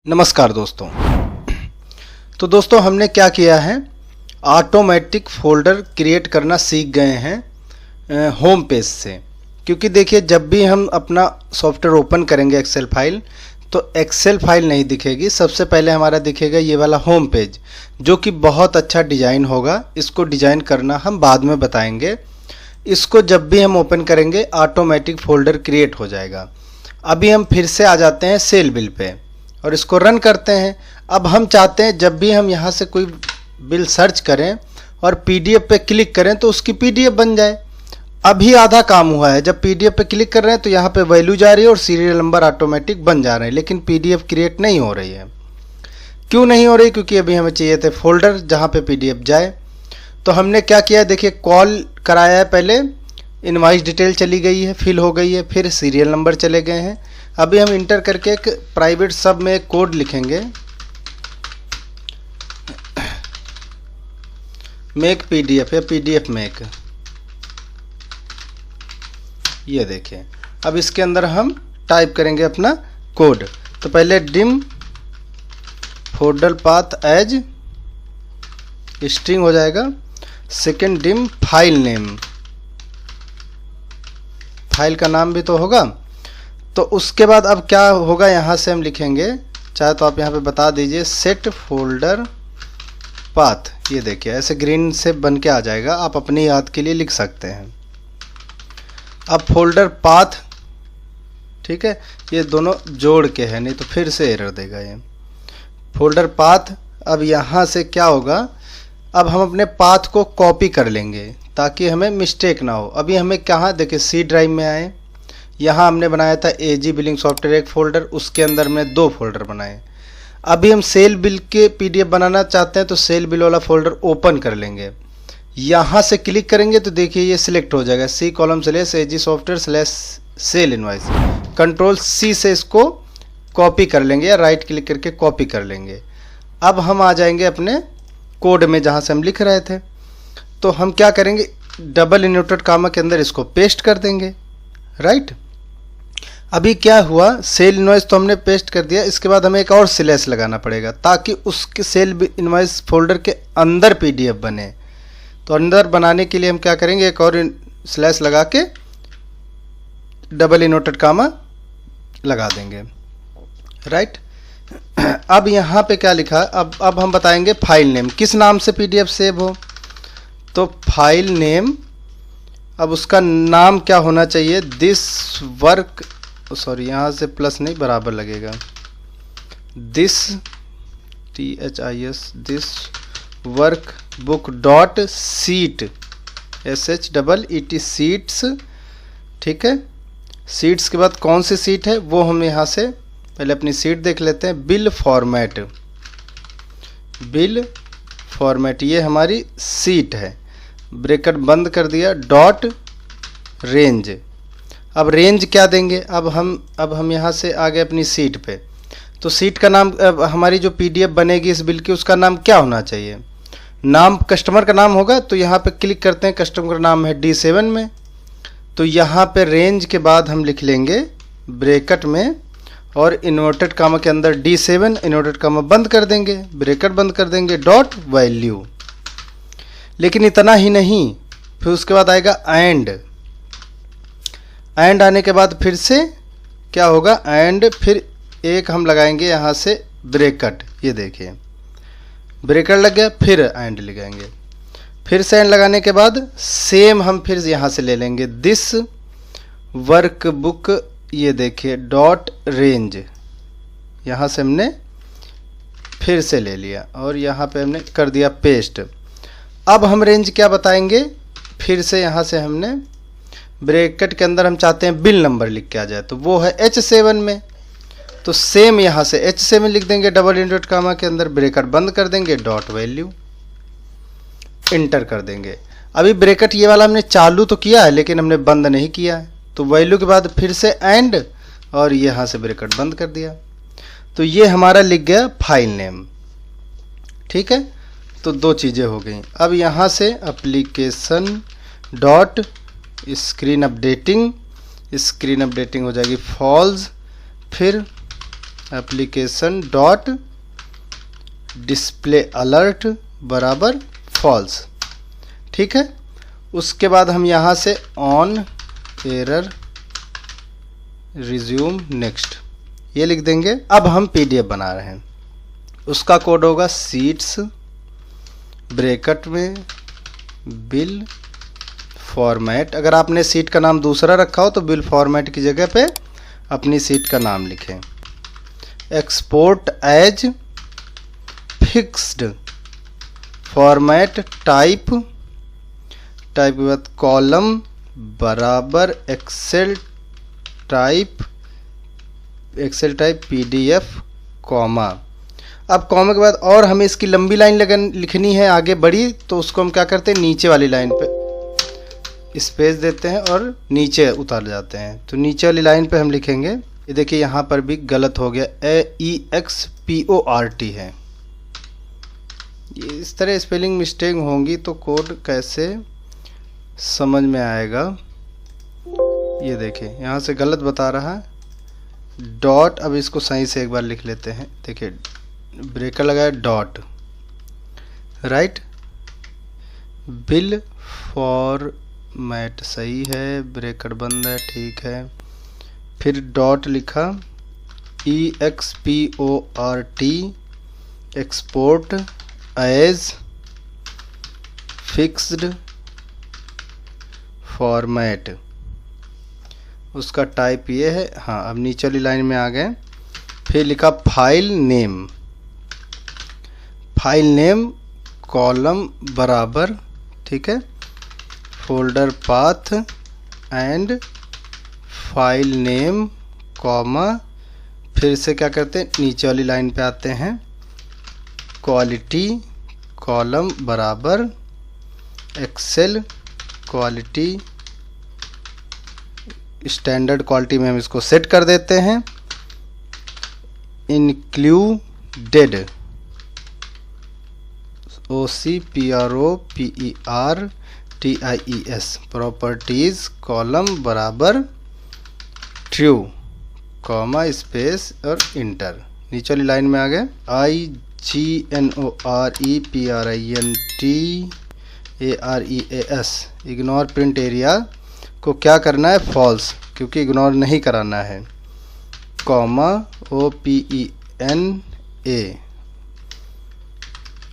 नमस्कार दोस्तों। तो दोस्तों हमने क्या किया है, ऑटोमेटिक फ़ोल्डर क्रिएट करना सीख गए हैं होम पेज से। क्योंकि देखिए जब भी हम अपना सॉफ्टवेयर ओपन करेंगे एक्सेल फाइल, तो एक्सेल फाइल नहीं दिखेगी, सबसे पहले हमारा दिखेगा ये वाला होम पेज, जो कि बहुत अच्छा डिज़ाइन होगा। इसको डिज़ाइन करना हम बाद में बताएंगे। इसको जब भी हम ओपन करेंगे ऑटोमेटिक फ़ोल्डर क्रिएट हो जाएगा। अभी हम फिर से आ जाते हैं सेल बिल पे और इसको रन करते हैं। अब हम चाहते हैं जब भी हम यहाँ से कोई बिल सर्च करें और पीडीएफ पे क्लिक करें तो उसकी पीडीएफ बन जाए। अभी आधा काम हुआ है, जब पीडीएफ पे क्लिक कर रहे हैं तो यहाँ पे वैल्यू जा रही है और सीरियल नंबर ऑटोमेटिक बन जा रहे हैं, लेकिन पीडीएफ क्रिएट नहीं हो रही है। क्यों नहीं हो रही? क्योंकि अभी हमें चाहिए थे फोल्डर जहाँ पे पीडीएफ जाए। तो हमने क्या किया, देखिए कॉल कराया है, पहले इनवॉइस डिटेल चली गई है, फिल हो गई है, फिर सीरियल नंबर चले गए हैं। अभी हम इंटर करके एक प्राइवेट सब में एक कोड लिखेंगे, मेक पीडीएफ या पीडीएफ मेक। ये देखिए अब इसके अंदर हम टाइप करेंगे अपना कोड। तो पहले dim folder path as string हो जाएगा, second dim file name, file का नाम भी तो होगा। तो उसके बाद अब क्या होगा, यहाँ से हम लिखेंगे, चाहे तो आप यहाँ पे बता दीजिए, सेट फोल्डर पाथ। ये देखिए ऐसे ग्रीन से बन के आ जाएगा, आप अपनी याद के लिए लिख सकते हैं। अब फोल्डर पाथ, ठीक है, ये दोनों जोड़ के है, नहीं तो फिर से एरर देगा ये फोल्डर पाथ। अब यहाँ से क्या होगा, अब हम अपने पाथ को कॉपी कर लेंगे ताकि हमें मिस्टेक ना हो। अभी हमें कहाँ, देखिए सी ड्राइव में आए, यहाँ हमने बनाया था एजी बिलिंग सॉफ्टवेयर एक फ़ोल्डर, उसके अंदर में 2 फोल्डर बनाए। अभी हम सेल बिल के पीडीएफ बनाना चाहते हैं तो सेल बिल वाला फ़ोल्डर ओपन कर लेंगे। यहाँ से क्लिक करेंगे तो देखिए ये सिलेक्ट हो जाएगा, C colon slash AG software slash sale invoice. Control C से इसको कॉपी कर लेंगे या राइट क्लिक करके कॉपी कर लेंगे। अब हम आ जाएंगे अपने कोड में जहाँ से हम लिख रहे थे। तो हम क्या करेंगे, डबल इन्वर्टेड कामा के अंदर इसको पेस्ट कर देंगे, राइट। अभी क्या हुआ, सेल इनवॉइस तो हमने पेस्ट कर दिया, इसके बाद हमें एक और स्लैश लगाना पड़ेगा ताकि उसके सेल इनवॉइस फोल्डर के अंदर पीडीएफ बने। तो अंदर बनाने के लिए हम क्या करेंगे, एक और स्लैश लगा के डबल इन्वर्टेड कामा लगा देंगे, राइट। अब यहाँ पे क्या लिखा, अब हम बताएंगे फाइल नेम, किस नाम से पीडीएफ सेव हो। तो फाइल नेम, अब उसका नाम क्या होना चाहिए, दिस वर्क, सॉरी यहाँ से प्लस नहीं बराबर लगेगा, this THIS this work book dot seat SHEET seats, ठीक है। सीट्स के बाद कौन सी सीट है वो हम यहाँ से पहले अपनी सीट देख लेते हैं। बिल फॉर्मेट, बिल फॉर्मेट ये हमारी सीट है, ब्रैकेट बंद कर दिया, डॉट रेंज। अब रेंज क्या देंगे, अब हम यहाँ से आ गए अपनी सीट पे। तो सीट का नाम, अब हमारी जो पीडीएफ बनेगी इस बिल की, उसका नाम क्या होना चाहिए, नाम कस्टमर का नाम होगा। तो यहाँ पे क्लिक करते हैं, कस्टमर का नाम है D7 में। तो यहाँ पे रेंज के बाद हम लिख लेंगे ब्रैकेट में और इन्वर्टेड कामा के अंदर D7, इन्वर्टेड कामा बंद कर देंगे, ब्रैकेट बंद कर देंगे, डॉट वैल्यू। लेकिन इतना ही नहीं, फिर उसके बाद आएगा एंड आने के बाद फिर से क्या होगा, एंड फिर एक हम लगाएंगे यहाँ से ब्रैकेट। ये देखिए ब्रैकेट लग गया, फिर एंड लगाएंगे, फिर से एंड लगाने के बाद सेम हम फिर यहाँ से ले लेंगे, दिस वर्क बुक, ये देखिए डॉट रेंज। यहाँ से हमने फिर से ले लिया और यहाँ पे हमने कर दिया पेस्ट। अब हम रेंज क्या बताएंगे, फिर से यहाँ से हमने ब्रैकेट के अंदर हम चाहते हैं बिल नंबर लिख के आ जाए, तो वो है H7 में। तो सेम यहाँ से H7 लिख देंगे, डबल इन्वर्टेड कामा के अंदर ब्रैकेट बंद कर देंगे, डॉट वैल्यू, इंटर कर देंगे। अभी ब्रैकेट ये वाला हमने चालू तो किया है लेकिन हमने बंद नहीं किया है। तो वैल्यू के बाद फिर से एंड और यहाँ से ब्रैकेट बंद कर दिया। तो ये हमारा लिख गया फाइल नेम, ठीक है। तो 2 चीज़ें हो गई। अब यहाँ से एप्लीकेशन डॉट स्क्रीन अपडेटिंग हो जाएगी फॉल्स, फिर एप्लीकेशन डॉट डिस्प्ले अलर्ट बराबर फॉल्स। ठीक है, उसके बाद हम यहाँ से ऑन एरर रिज्यूम नेक्स्ट ये लिख देंगे। अब हम पीडीएफ बना रहे हैं, उसका कोड होगा सीट्स ब्रैकेट में बिल फॉर्मेट। अगर आपने सीट का नाम दूसरा रखा हो तो बिल फॉर्मेट की जगह पे अपनी सीट का नाम लिखें। Export as fixed format type के बाद कॉलम बराबर एक्सेल टाइप पीडीएफ कॉमा। अब कॉमा के बाद और हमें इसकी लंबी लाइन लिखनी है आगे बड़ी, तो उसको हम क्या करते हैं, नीचे वाली लाइन पे स्पेस देते हैं और नीचे उतार जाते हैं। तो नीचे वाली लाइन पे हम लिखेंगे, ये देखिए यहाँ पर भी गलत हो गया, EXPORT है। इस तरह स्पेलिंग मिस्टेक होंगी तो कोड कैसे समझ में आएगा। ये देखिए यहाँ से गलत बता रहा है डॉट। अब इसको सही से एक बार लिख लेते हैं, देखिए ब्रेकर लगाया डॉट, राइट। बिल फॉर्मेट सही है, ब्रेकर बंद है, ठीक है। फिर डॉट लिखा, EXPORT export as fixed format, उसका टाइप ये है। हाँ, अब नीचे वाली लाइन में आ गए। फिर लिखा फाइल नेम कॉलम बराबर, ठीक है, folder path and file name comma, फिर से क्या करते हैं, नीचे वाली लाइन पे आते हैं, क्वालिटी कॉलम बराबर एक्सेल क्वालिटी, स्टैंडर्ड क्वालिटी में हम इसको सेट कर देते हैं। इंक्लूडेड OCPROPERTIES प्रॉपर्टीज कॉलम बराबर ट्रू कॉमा स्पेस और इंटर। नीचे वाली लाइन में आ गए, IGNOREPRINTAREAS इग्नोर प्रिंट एरिया को क्या करना है, फॉल्स, क्योंकि इग्नोर नहीं कराना है, comma OPENA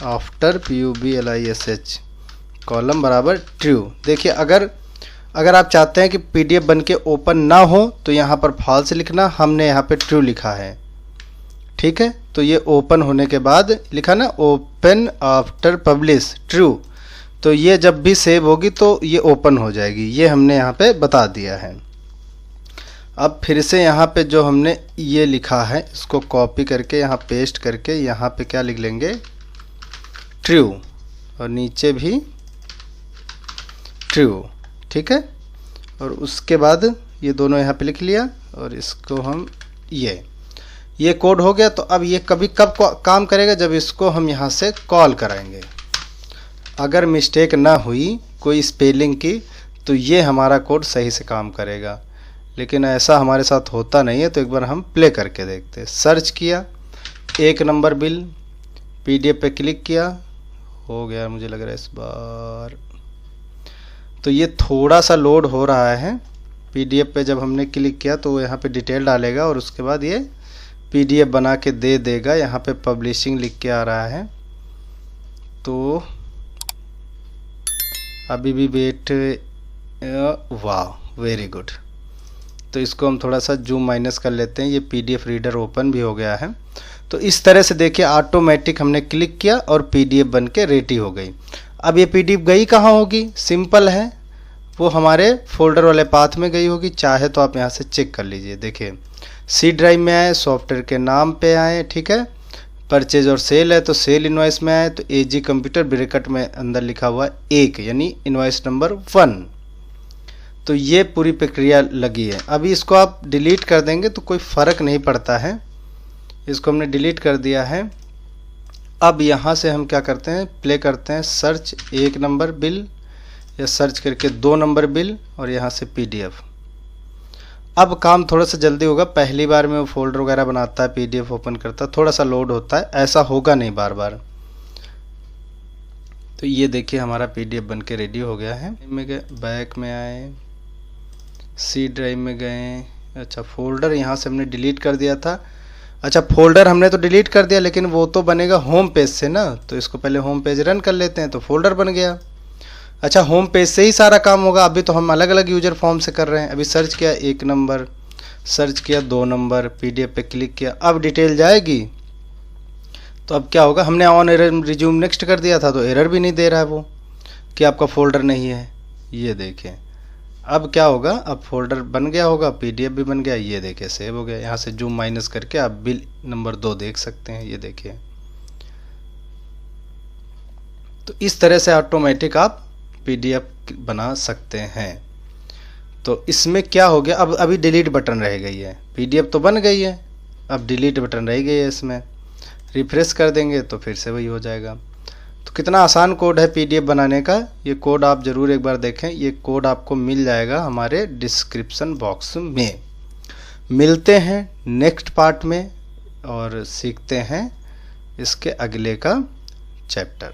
after PUBLISH column बराबर ट्रू। देखिए अगर आप चाहते हैं कि पीडीएफ बन के ओपन ना हो तो यहाँ पर फॉल्स लिखना, हमने यहाँ पे ट्रू लिखा है, ठीक है। तो ये ओपन होने के बाद लिखा ना, ओपन आफ्टर पब्लिश ट्रू, तो ये जब भी सेव होगी तो ये ओपन हो जाएगी, ये हमने यहाँ पे बता दिया है। अब फिर से यहाँ पे जो हमने ये लिखा है इसको कॉपी करके यहाँ पेस्ट करके यहाँ पे क्या लिख लेंगे, ट्रू, और नीचे भी ट्रू, ठीक है। और उसके बाद ये दोनों यहाँ पे लिख लिया और इसको हम ये कोड हो गया। तो अब ये कब काम करेगा, जब इसको हम यहाँ से कॉल कराएंगे। अगर मिस्टेक ना हुई कोई स्पेलिंग की तो ये हमारा कोड सही से काम करेगा, लेकिन ऐसा हमारे साथ होता नहीं है। तो एक बार हम प्ले करके देखते हैं। सर्च किया, 1 नंबर बिल, पीडीएफ पे क्लिक किया, हो गया मुझे लग रहा है इस बार। तो ये थोड़ा सा लोड हो रहा है। पीडीएफ पे जब हमने क्लिक किया तो वो यहाँ पे डिटेल डालेगा और उसके बाद ये पीडीएफ बना के दे देगा। यहाँ पे पब्लिशिंग लिख के आ रहा है, तो अभी भी वेट, वाह वेरी गुड। तो इसको हम थोड़ा सा जूम माइनस कर लेते हैं। ये पीडीएफ रीडर ओपन भी हो गया है। तो इस तरह से देखिए ऑटोमेटिक हमने क्लिक किया और पीडीएफ बन के रेडी हो गई। अब ये पीडीएफ गई कहाँ होगी, सिंपल है, वो हमारे फोल्डर वाले पाथ में गई होगी। चाहे तो आप यहाँ से चेक कर लीजिए। देखिए सी ड्राइव में आए, सॉफ्टवेयर के नाम पे आए, ठीक है। परचेज और सेल है तो सेल इनवॉइस में आए, तो एजी कंप्यूटर ब्रैकेट में अंदर लिखा हुआ है 1 यानी इनवॉइस नंबर 1। तो ये पूरी प्रक्रिया लगी है। अभी इसको आप डिलीट कर देंगे तो कोई फ़र्क नहीं पड़ता है। इसको हमने डिलीट कर दिया है। अब यहाँ से हम क्या करते हैं, प्ले करते हैं, सर्च 1 नंबर बिल या सर्च करके 2 नंबर बिल और यहाँ से पीडीएफ। अब काम थोड़ा सा जल्दी होगा, पहली बार में वो फोल्डर वगैरह बनाता है, पीडीएफ ओपन करता है, थोड़ा सा लोड होता है, ऐसा होगा नहीं बार बार। तो ये देखिए हमारा पीडीएफ बन के रेडी हो गया है। में गए, बैक में आए, सी ड्राइव में गए। अच्छा, फोल्डर यहाँ से हमने डिलीट कर दिया था। अच्छा, फोल्डर हमने तो डिलीट कर दिया, लेकिन वो तो बनेगा होम पेज से ना, तो इसको पहले होम पेज रन कर लेते हैं, तो फोल्डर बन गया। अच्छा, होम पेज से ही सारा काम होगा। अभी तो हम अलग अलग यूजर फॉर्म से कर रहे हैं। अभी सर्च किया 1 नंबर, सर्च किया 2 नंबर, पीडीएफ पे क्लिक किया, अब डिटेल जाएगी। तो अब क्या होगा, हमने ऑन एरर रिज्यूम नेक्स्ट कर दिया था, तो एरर भी नहीं दे रहा है वो कि आपका फोल्डर नहीं है। ये देखें अब क्या होगा, अब फोल्डर बन गया होगा, पीडीएफ भी बन गया। ये देखिए सेव हो गया। यहाँ से जूम माइनस करके आप बिल नंबर 2 देख सकते हैं। ये देखिए, तो इस तरह से ऑटोमेटिक आप पीडीएफ बना सकते हैं। तो इसमें क्या हो गया, अब अभी डिलीट बटन रह गई है। पीडीएफ तो बन गई है, अब डिलीट बटन रह गई है। इसमें रिफ्रेश कर देंगे तो फिर से वही हो जाएगा। तो कितना आसान कोड है पीडीएफ बनाने का। ये कोड आप ज़रूर एक बार देखें। ये कोड आपको मिल जाएगा हमारे डिस्क्रिप्शन बॉक्स में। मिलते हैं नेक्स्ट पार्ट में और सीखते हैं इसके अगले का चैप्टर।